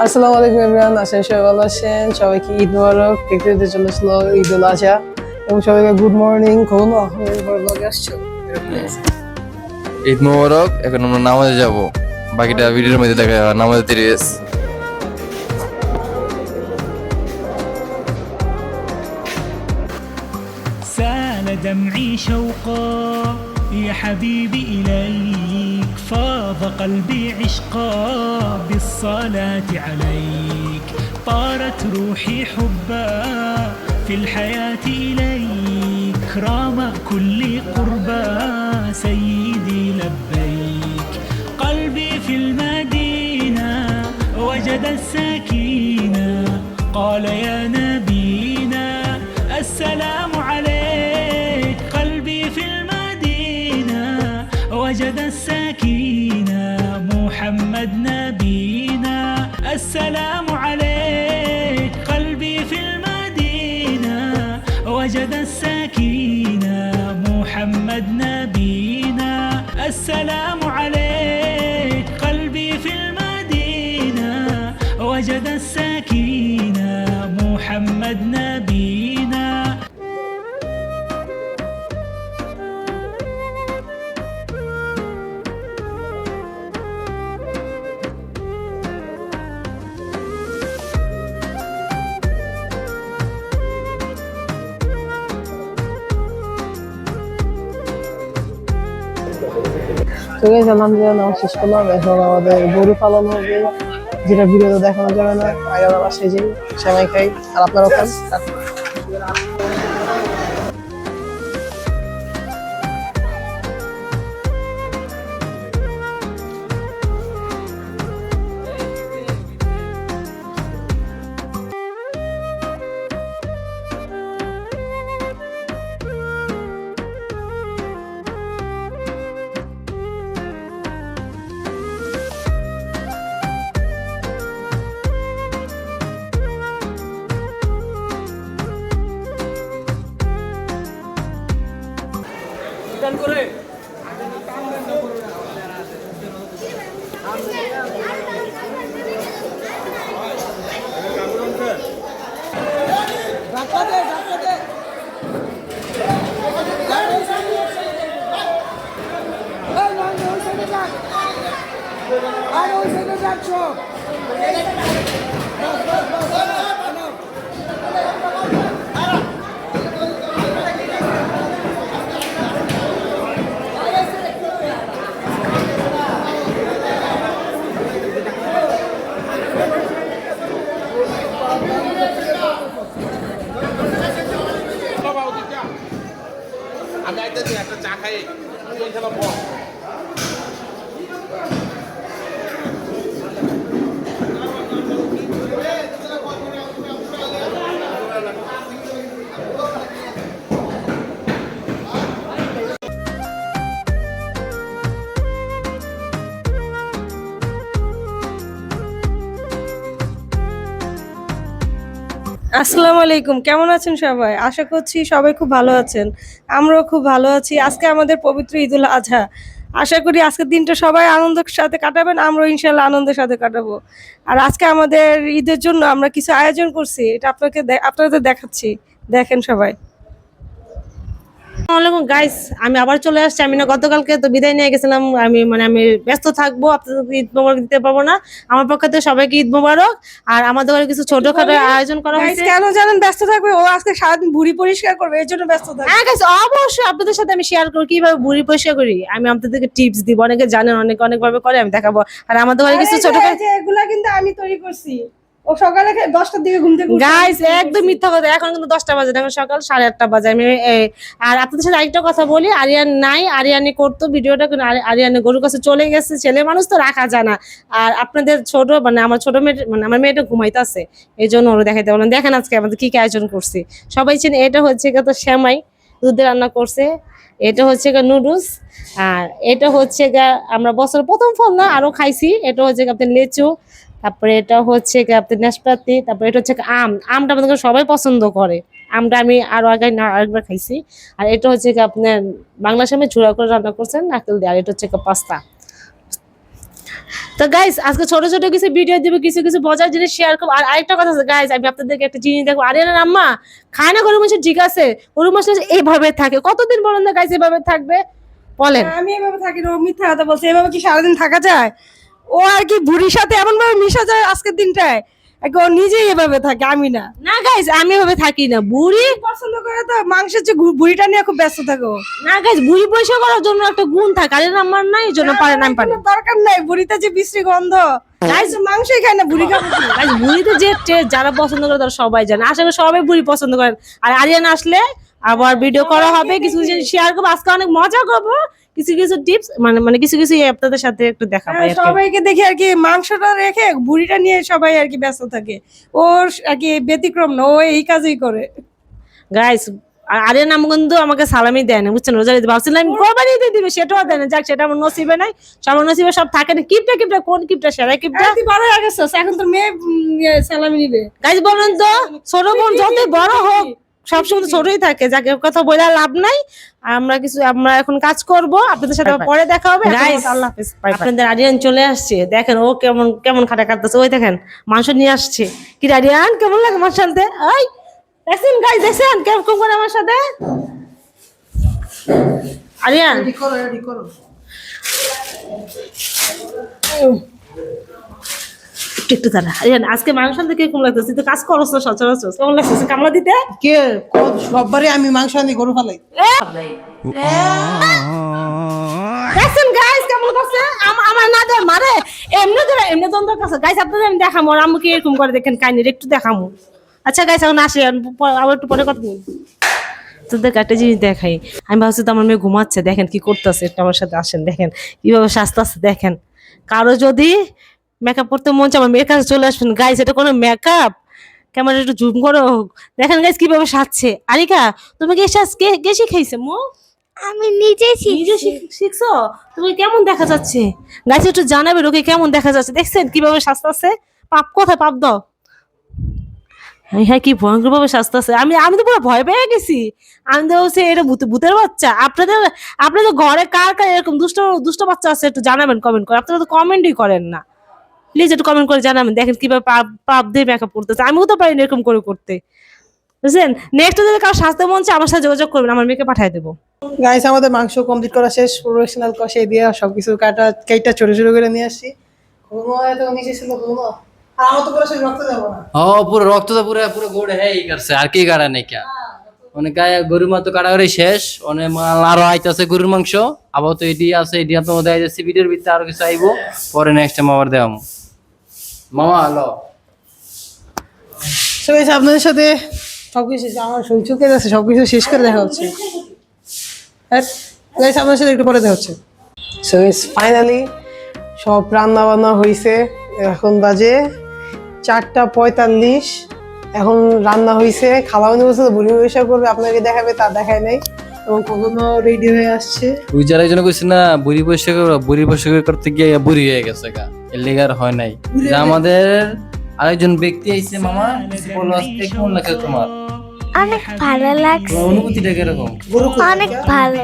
আসসালামু আলাইকুম এভরিওয়ান, আশা করি সবাই ভালো আছেন। সবাইকে ঈদ মোবারক। দেখতে দেখতে চলেছিল ঈদ উল আজহা এবং সবাইকে গুড মর্নিং। কোনো ব্লগে আসছো? ঈদ মোবারক। এখন আমরা নামাজে যাব, বাকিটা ভিডিওর মধ্যে দেখা যাবে। নামাজে দেরি হয়েছে। سال دمعي شوقا يا حبيبي إليك فاض قلبي عشقا بالصلاة عليك طارت روحي حبا في الحياة إليك رام كل قربا سيدي لبيك قلبي في المدينة وجد السكينة قال يا نبينا السلام عليك قلبي في المدينة وجد السكينة محمد نبينا السلام عليك قلبي في المدينة وجد السكينة محمد نبينا السلام عليك قلبي في المدينة وجد السكينة محمد نبينا তো গাইস, আলহামদুলিল্লাহ নামাজ শেষ করলাম। এখন আমাদের গরু পালন হবে, যেটা ভিডিওতে দেখানো যাবে না। আগে আমরা বাসায় যাই, সেমাই খাই, আর আপনারাও খান। আমি আইতেছি একটা চা খাই তুই খেলা বল। আসসালামু আলাইকুম, কেমন আছেন সবাই? আশা করছি সবাই খুব ভালো আছেন। আমরাও খুব ভালো আছি। আজকে আমাদের পবিত্র ঈদুল আজহা। আশা করি আজকের দিনটা সবাই আনন্দের সাথে কাটাবেন, আমরাও ইনশাল্লাহ আনন্দের সাথে কাটাবো। আর আজকে আমাদের ঈদের জন্য আমরা কিছু আয়োজন করছি, এটা আপনাদের দেখাচ্ছি, দেখেন সবাই। আসসালামু গাইস, আমি আবার চলে আসছি। আমি না গতকালকে তো বিদায় নিয়ে গেছিলাম। আমি ব্যস্ত থাকবো, আপনাদের ঈদ মোবারক দিতে পারবো না। আমার পক্ষ থেকে সবাইকে ঈদ মোবারক। আর আমাদের ঘরে কিছু ছোটখাটো আয়োজন করা Guys, হয়েছে। কেন জানেন ব্যস্ত থাকবে? ও আজকে সারাদিন ভুঁড়ি পরিষ্কার করবে, এর জন্য ব্যস্ত থাকবে। হ্যাঁ গাইস, অবশ্যই আপনাদের সাথে আমি শেয়ার করবো কিভাবে ভুঁড়ি পরিষ্কার করি। আমি আপনাদেরকে টিপস দিব, অনেকে জানেন, অনেক ভাবে করে, আমি দেখাবো। আর আমাদের ঘরে কিছু ছোটখাটো এগুলা কিন্তু আমি তৈরি করছি। ও সকালে 10টার দিকে ঘুম থেকে গাইস, একদম মিথ্যা কথা। এখন কিন্তু 10টা বাজে, এখন সকাল 8:30 বাজে। আর আপনাদের সাথে আরেকটা কথা বলি, আরিয়ান নাই, আরিয়ানি করতো ভিডিওটা, কিন্তু আরিয়ানি গরুর কাছে চলে গেছে। ছেলে মানুষ তো রাখা যায় না। আর আপনাদের আমার ছোট মেয়ে, আমার মেয়েটা ঘুমাইতেছে, এই জন্য ওরা দেখাইতে বলেন। দেখেন আজকে আমাদের কি কি আয়োজন করছি। সবাই চেনে, এটা হচ্ছে তো সেমাই দুধে রান্না করছে, এটা হচ্ছে নুডলস, আর এটা হচ্ছে আমরা বছর প্রথম ফল না, আরো খাইছি। এটা হচ্ছে আপনার লেচু, তারপরে এটা হচ্ছে আপনার নাশপাতি, তারপরে এটা হচ্ছে আমটা আমাদের সবাই পছন্দ করে। আমটা আমি আরো আগে আরেকবার খাইছি। আর এটা হচ্ছে আপনার বাংলা সামনে চূড়া করে রান্না করছেন নারকেল দিয়ে। আর এটা হচ্ছে পাস্তা। তো গাইস আজকে ছোট ছোট কিছু ভিডিও দিব, কিছু কিছু মজার জিনিস শেয়ার করবো। আর আরেকটা কথা আছে গাইস, আমি আপনাদেরকে একটা জিনিস দেখবো, আরিয়ানার আম্মা খায় না গরু মাংস, ঠিক আছে, গরু মাংস এইভাবে থাকে, কতদিন বলেন না গাইস এভাবে থাকবে বলেন? আমি এভাবে থাকি না, ও মিথ্যা কথা বলছে। এভাবে কি সারাদিন থাকা যায়? ও আর কি বুড়ির সাথে এমন ভাবে মিশা যায় আজকের দিনটায়, ও নিজেই এভাবে থাকে, আমি না। না গাইস আমি এভাবে থাকি না, বুড়ি পছন্দ করে তো মাংসের চেয়ে বুড়িটা নিয়ে খুব ব্যস্ত থাকো। না গাইস বুড়ি পয়সা করার জন্য একটা গুণ থাকে, আরিয়ানার আম্মার নাই, এই জন্য পারে না, আমি পারি। কোনো দরকার নাই, বুড়িতে যে বিশ্রী গন্ধ, গাইস মাংসই খায় না, বুড়ি খাবে কি? গাইস বুড়িতে যে যারা পছন্দ করে তারা সবাই জানে, আশা করি সবাই বুড়ি পছন্দ করেন। আর আরিয়ানা আসলে আবার ভিডিও করা হবে, কিছু কিছু শেয়ার করবো, আজকে অনেক মজা করবো, কিছু কিছু টিপস মানে কিছু কিছু আপনাদের সাথে একটু দেখাবো আর কি। সবাইকে দেখি আর কি মাংসটা রেখে বুড়িটা নিয়ে সবাই আর কি ব্যস্ত থাকে। ওর আর কি ব্যতিক্রম না, ও এই কাজই করে। গাইস আরিয়ানা আম্মু কিন্তু আমাকে সালামি দেয় না, বুঝছেন, রোজার ঈদে ভাবছিলাম কোরবানি দিয়ে দিবে, সেটাও দেয় না। যাক, সেটা আমার নসিবে নাই, সবার নসিবে সব থাকে না। কিপটা কিপটা কোন কিপটা, সেরা কিপটা। তুই বড় হয়ে গেছিস, এখন তোর মেয়ে সালামি নিবে। গাইস বলেন তো, ছোট বোন যত বড় হোক সবসময় তো ছোটই থাকে, যাকে কথা বলে লাভ নাই। আমরা এখন কাজ করব, আপনাদের সাথে আবার পরে দেখা হবে। গাইস আল্লাহ হাফেজ, আপনাদের আরিয়ান চলে আসছে, দেখেন ও কেমন কেমন খাটা কাটতেছে, ওই দেখেন মাংস নিয়ে আসছে। কি আরিয়ান কেমন লাগে মাংস আনতে? ওই দেখছেন গাইস, দেখছেন কেমন করে আমার সাথে আরিয়ান। একটু দাঁড়া আরিয়ান, আজকে মাংস আনতে কিরকম লাগতেছে? তুই কাজ করছ না সচরাচর, কেমন লাগতেছে কামলা দিতে? কে সববারে আমি মাংস আনি গরু ফালাই। দেখছেন গাইস কেমন করছে? আমার না দে মারে, এমনি দ্বন্দ্ব করছে। গাইস আপনাদের আমি দেখামো আর আম্মুকে এরকম করে, দেখেন কাহিনী একটু দেখামো। আচ্ছা গাইস এখন আসি, আবার একটু পরে কথা বলবো। তোদের একটা জিনিস দেখাই, আমি ভাবছি তো আমার মেয়ে ঘুমাচ্ছে, দেখেন কি করতেছে, একটু আমার সাথে আসেন, দেখেন কিভাবে সাজতেছে। দেখেন কারো যদি মেকআপ করতে মন চায় আমার মেয়ের কাছে চলে আসবেন। গাইস এটা কোনো মেকআপ, ক্যামেরা একটু জুম করো, দেখেন গাইস কিভাবে সাজছে। আরিকা তুমি কি সাজ কে শিখাইছে মো? আমি নিজেই নিজে শিখছো? তুমি কেমন দেখা যাচ্ছে গাইস একটু জানাবে, লোকে কেমন দেখা যাচ্ছে। দেখছেন কিভাবে সাজতেছে? পাপ কোথায়, পাপ দাও। হ্যাঁ কি ভয়ঙ্কর ভাবে সাজতেছে, আমি তো পুরো ভয় পেয়ে গেছি। আমি তো বলছি এটা ভূতের বাচ্চা। আপনাদের ঘরে কার কার এরকম দুষ্ট বাচ্চা আছে একটু জানাবেন কমেন্ট করে। আপনারা তো কমেন্টই করেন না, প্লিজ একটু কমেন্ট করে জানাবেন। দেখেন কিভাবে পাপ দিয়ে মেকআপ করতেছে, আমিও তো পারি না এরকম করে করতে, বুঝছেন। নেক্সট যদি কারো সাজতে মন চায় আমার সাথে যোগাযোগ করবেন, আমার মেয়েকে পাঠিয়ে দেবো। গাইস আমাদের মাংস কমপ্লিট করা শেষ, প্রফেশনাল কষে দিয়ে সবকিছু কেটটা ছোট ছোট করে নিয়ে আসছি। ঘুমো এত নিচে ছিল, ঘুমো আর আমার তো পুরো শরীর রক্ত যাবো না। পুরো রক্ত তো পুরো গোড়ে হ্যাঁ করছে, আর কি কাটা নেই কে অনেক গায়ে গরুর মাংস কাটা করে শেষ, অনেক মাল আরো আইতাছে গরুর মাংস, আবার তো এটি আছে, এটি আপনার দেওয়া যাচ্ছে ভিডিওর ভিতরে, আরো কিছু আইবো পরে নেক্সট টাইম আবার দেওয়া মামা হ্যালো। সো গাইস আপনাদের সাথে সবকিছু আমার শরীর চুকে যাচ্ছে, সবকিছু শেষ করে দেখা হচ্ছে। গাইস আপনাদের সাথে একটু পরে দেখা হচ্ছে। সো গাইস ফাইনালি সব রান্না বান্না হয়েছে, এখন বাজে 4:45। এখন রান্না হয়েছে, খাওয়া দাওয়া বলছে বুড়ি বৈশাখ করবে, আপনাকে দেখাবে, তা দেখায় নাই। এবং কখনো রেডি হয়ে আসছে। ওই যারা একজন কইছে না বুড়ি বৈশাখ করতে গিয়ে বুড়ি হয়ে গেছে গা, এর লেগে আর হয় নাই। যে আমাদের আরেকজন ব্যক্তি আইছে, মামা বলো আজকে কেমন লাগে তোমার? অনেক ভালো লাগছে, তোমার অনুভূতিটা কিরকম? অনেক ভালো।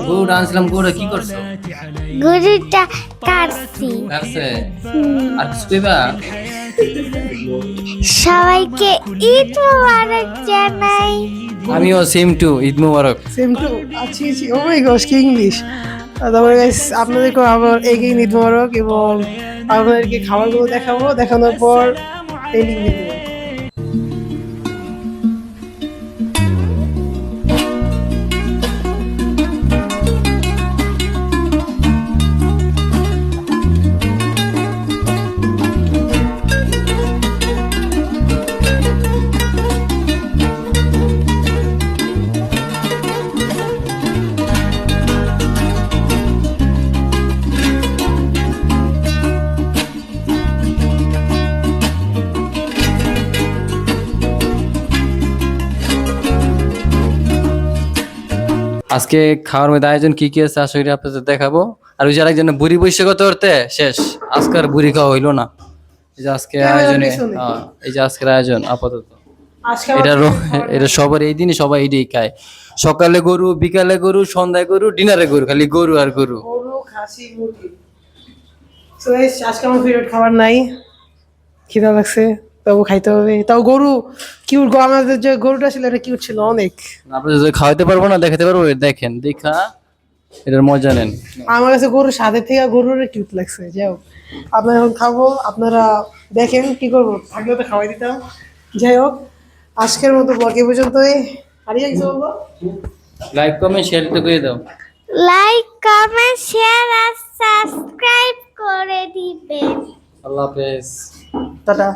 গরু আনছিলাম, গরু কি করছো? গরুটা কাটছি। কাটছে আর কিছু কইবা? সবাইকে ঈদ মোবারক জানাই। আমিও সেম টু, ঈদ মোবারক। Same too. আচ্ছা ও মাই গড কি ইংলিশ। তারপরে গাইস আপনাদেরকে আবার এগেইন ঈদ মোবারক, এবং আপনাদেরকে খাবারগুলো দেখাবো, দেখানোর পর ট্রেনিং দিয়ে দেবো। আজকে খাওয়ার মধ্যে আয়োজন কি কি আছে আসলে আপনাদের দেখাবো। আর ওই যে আরেকজন বুড়ি বৈশাখ করতে শেষ, আজকে আর বুড়ি খাওয়া হইলো না। এই যে আজকে আয়োজনে, এই যে আজকের আয়োজন আপাতত এটা সবার এই দিনই সবাই এটাই খায়। সকালে গরু, বিকালে গরু, সন্ধ্যায় গরু, ডিনারে গরু, খালি গরু আর গরু। গরু, খাসি, মুরগি। তো guys, আজকে আমার ফেভারিট খাবার নাই, খিদা লাগছে, তবু খাইতে হবে। তাও গরু কিউট, আমাদের যে গরুটা ছিল এটা কিউট ছিল অনেক। আপনি যদি খাওয়াতে পারবো না দেখাতে পারবো, দেখেন দেখা এটার মজা নেন। আমার কাছে গরুর স্বাদের থেকে গরুর কিউট লাগছে। যাই হোক, আপনারা এখন খাবো, আপনারা দেখেন কি করবো, থাকলে তো খাওয়াই দিতাম। যাই হোক, আজকের মতো ব্লগ এ পর্যন্তই। হারিয়ে কিছু বলবো? লাইক কমেন্ট শেয়ার তো করে দাও। লাইক কমেন্ট শেয়ার আর সাবস্ক্রাইব করে দিবেন। আল্লাহ হাফেজ। টাটা।